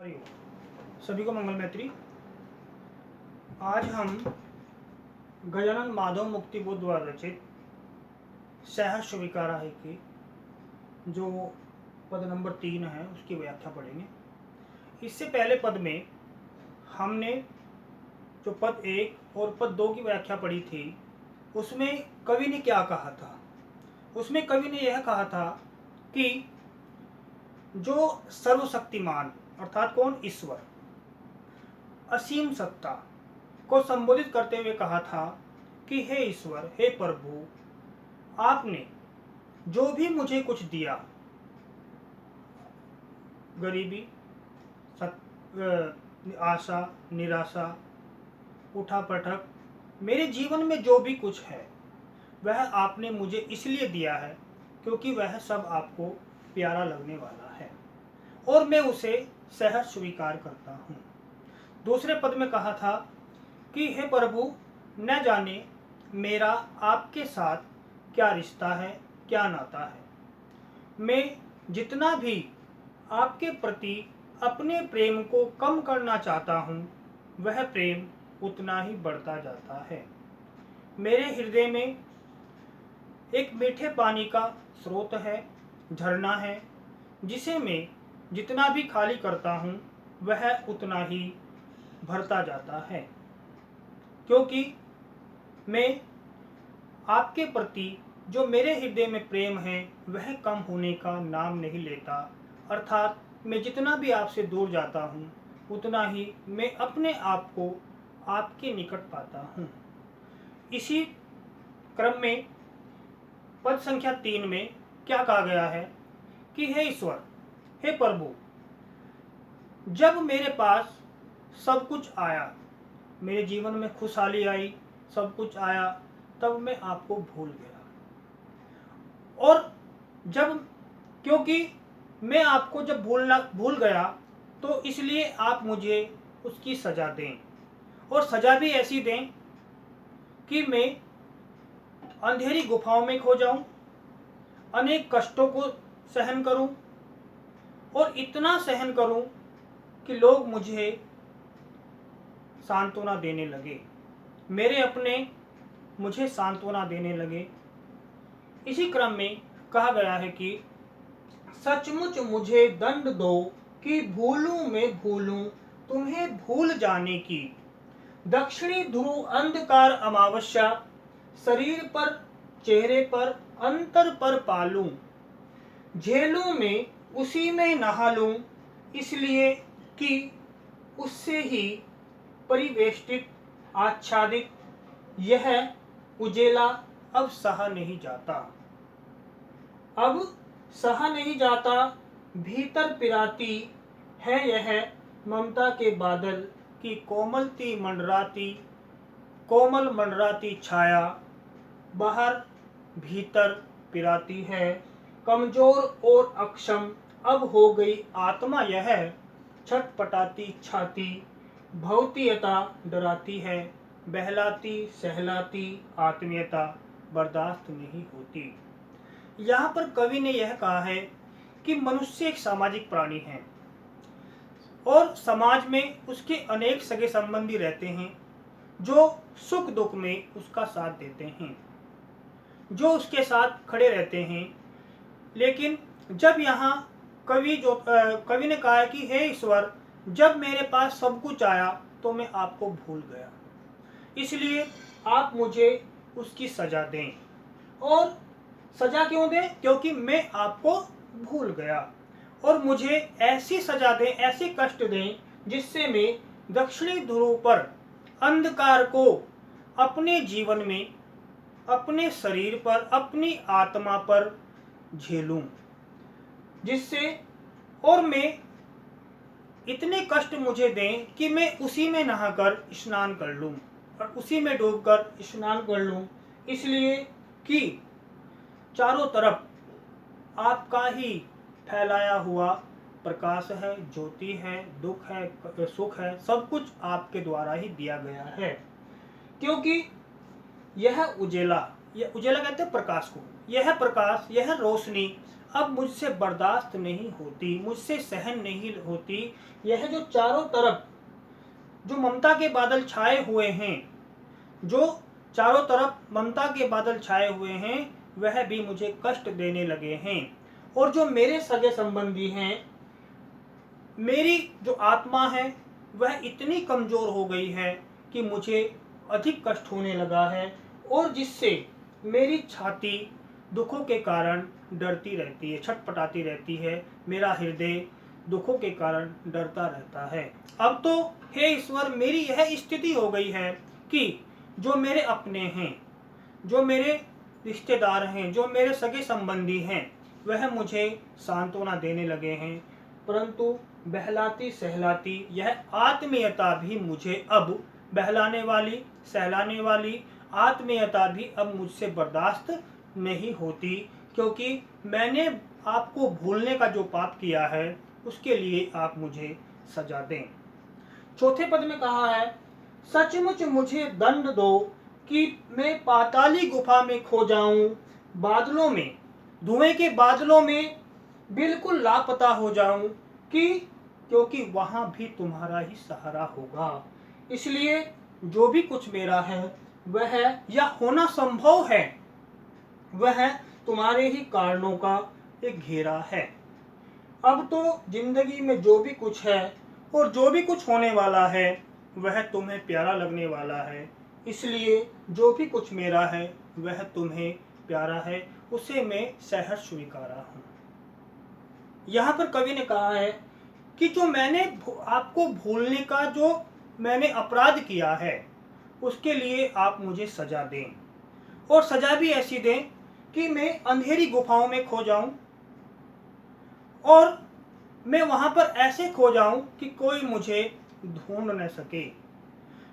सभी को मंगल मैत्री। आज हम गजानन माधव मुक्ति बुद्ध द्वारा रचित सहर्ष स्वीकारा है की जो पद नंबर 3 है उसकी व्याख्या पढ़ेंगे। इससे पहले पद में हमने जो पद 1 और पद 2 की व्याख्या पढ़ी थी उसमें कवि ने क्या कहा था। उसमें कवि ने यह कहा था कि जो सर्वशक्तिमान अर्थात कौन, ईश्वर, असीम सत्ता को संबोधित करते हुए कहा था कि हे ईश्वर, हे प्रभु, आपने जो भी मुझे कुछ दिया, गरीबी, आशा, निराशा, उठा पटक, मेरे जीवन में जो भी कुछ है वह आपने मुझे इसलिए दिया है क्योंकि वह सब आपको प्यारा लगने वाला है और मैं उसे सहर्ष स्वीकार करता हूँ। दूसरे पद में कहा था कि हे प्रभु, न जाने मेरा आपके साथ क्या रिश्ता है, क्या नाता है। मैं जितना भी आपके प्रति अपने प्रेम को कम करना चाहता हूँ वह प्रेम उतना ही बढ़ता जाता है। मेरे हृदय में एक मीठे पानी का स्रोत है, झरना है, जिसे मैं जितना भी खाली करता हूँ वह उतना ही भरता जाता है, क्योंकि मैं आपके प्रति जो मेरे हृदय में प्रेम है वह कम होने का नाम नहीं लेता। अर्थात मैं जितना भी आपसे दूर जाता हूँ उतना ही मैं अपने आप को आपके निकट पाता हूँ। इसी क्रम में पद संख्या 3 में क्या कहा गया है कि हे ईश्वर, हे प्रभु, जब मेरे पास सब कुछ आया, मेरे जीवन में खुशहाली आई, सब कुछ आया, तब मैं आपको भूल गया। और जब क्योंकि मैं आपको जब भूल गया तो इसलिए आप मुझे उसकी सजा दें, और सजा भी ऐसी दें कि मैं अंधेरी गुफाओं में खो जाऊं, अनेक कष्टों को सहन करूं और इतना सहन करूं कि लोग मुझे सांत्वना देने लगे, मेरे अपने मुझे सांत्वना देने लगे। इसी क्रम में कहा गया है कि सचमुच मुझे दंड दो कि भूलूं मैं भूलूं तुम्हें भूल जाने की। दक्षिणी ध्रुव अंधकार अमावस्या, शरीर पर चेहरे पर अंतर पर पालूं। झेलूं में उसी में नहा लूं, इसलिए कि उससे ही परिवेष्टित आच्छादित यह उजेला अब सहा नहीं जाता, अब सहा नहीं जाता। भीतर पिराती है यह ममता के बादल की कोमल मंडराती छाया। बाहर भीतर पिराती है, कमजोर और अक्षम अब हो गई आत्मा यह। छटपटाती छाती भौतियता डराती है, बहलाती सहलाती आत्मीयता बर्दाश्त नहीं होती। यहाँ पर कवि ने यह कहा है कि मनुष्य एक सामाजिक प्राणी है और समाज में उसके अनेक सगे संबंधी रहते हैं जो सुख दुख में उसका साथ देते हैं, जो उसके साथ खड़े रहते हैं। लेकिन जब यहाँ कवि ने कहा है कि हे ईश्वर, जब मेरे पास सब कुछ आया तो मैं आपको भूल गया, इसलिए आप मुझे उसकी सजा दें। और सजा क्यों दें? क्योंकि मैं आपको भूल गया, और मुझे ऐसी सजा दें, ऐसे कष्ट दें जिससे मैं दक्षिणी ध्रुव पर अंधकार को अपने जीवन में, अपने शरीर पर, अपनी आत्मा पर झेलूं, जिससे और मैं इतने कष्ट मुझे दें कि मैं उसी में नहाकर स्नान कर लूं और उसी में डूबकर स्नान कर लूं, इसलिए कि चारों तरफ आपका ही फैलाया हुआ प्रकाश है, ज्योति है, दुख है, सुख है, सब कुछ आपके द्वारा ही दिया गया है। क्योंकि यह उजेला कहते हैं प्रकाश को, यह प्रकाश, यह रोशनी अब मुझसे बर्दाश्त नहीं होती, मुझसे सहन नहीं होती। यह जो चारों तरफ जो ममता के बादल छाए हुए हैं, जो चारों तरफ ममता के बादल छाए हुए हैं, वह भी मुझे कष्ट देने लगे हैं। और जो मेरे सगे संबंधी हैं, मेरी जो आत्मा है वह इतनी कमज़ोर हो गई है कि मुझे अधिक कष्ट होने लगा है, और जिससे मेरी छाती दुखों के कारण डरती रहती है, छटपटाती रहती है। मेरा हृदय दुखों के कारण डरता रहता है। अब तो हे ईश्वर, मेरी यह स्थिति हो गई है कि जो मेरे अपने हैं, जो मेरे रिश्तेदार हैं, जो मेरे सगे संबंधी हैं, वह मुझे सांत्वना देने लगे हैं, परंतु बहलाती सहलाती यह आत्मीयता भी मुझे अब बहलाने वाली, सहलाने वाली आत्मीयता भी अब मुझसे बर्दाश्त नहीं होती, क्योंकि मैंने आपको भूलने का जो पाप किया है उसके लिए आप मुझे सजा दें। चौथे पद में कहा है, सचमुच मुझे दंड दो कि मैं पाताली गुफा में खो जाऊं, बादलों में, धुएं के बादलों में बिल्कुल लापता हो जाऊं, क्योंकि वहां भी तुम्हारा ही सहारा होगा। इसलिए जो भी कुछ मेरा है वह, या होना संभव है, वह तुम्हारे ही कारणों का एक घेरा है। अब तो जिंदगी में जो भी कुछ है और जो भी कुछ होने वाला है वह तुम्हें प्यारा लगने वाला है। इसलिए जो भी कुछ मेरा है वह तुम्हें प्यारा है, उसे मैं सहर्ष स्वीकारा हूँ। यहाँ पर कवि ने कहा है कि जो मैंने आपको भूलने का जो मैंने अपराध किया है उसके लिए आप मुझे सजा दें, और सजा भी ऐसी दें कि मैं अंधेरी गुफाओं में खो जाऊं, और मैं वहां पर ऐसे खो जाऊं कि कोई मुझे ढूंढ न सके।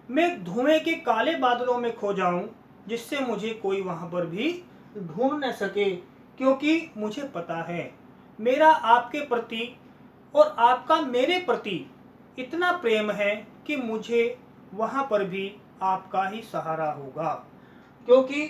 मैं धुएं के काले बादलों में खो जाऊं जिससे मुझे कोई वहां पर भी ढूंढ न सके, क्योंकि मुझे पता है मेरा आपके प्रति और आपका मेरे प्रति इतना प्रेम है कि मुझे वहां पर भी आपका ही सहारा होगा। क्योंकि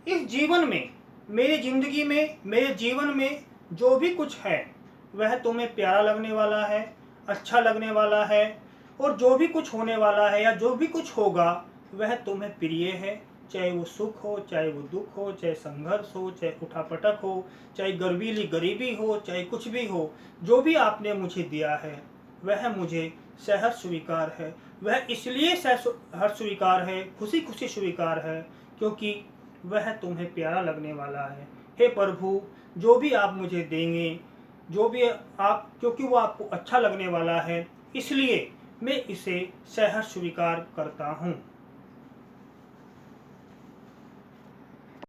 इस जीवन में, मेरी जिंदगी में, मेरे जीवन में जो भी कुछ है वह तुम्हें प्यारा लगने वाला है, अच्छा लगने वाला है, और जो भी कुछ होने वाला है या जो भी कुछ होगा वह तुम्हें प्रिय है। चाहे वो सुख हो, चाहे वो दुख हो, चाहे संघर्ष हो, चाहे उठापटक हो, चाहे गर्वीली गरीबी हो, चाहे कुछ भी हो, जो भी आपने मुझे दिया है वह मुझे सहर्ष स्वीकार है। वह इसलिए सहर्ष स्वीकार है, खुशी खुशी स्वीकार है, क्योंकि वह तुम्हें प्यारा लगने वाला है। हे प्रभु, जो भी आप मुझे देंगे, जो भी आप, क्योंकि वो आपको अच्छा लगने वाला है, इसलिए मैं इसे सहर्ष स्वीकार करता हूँ।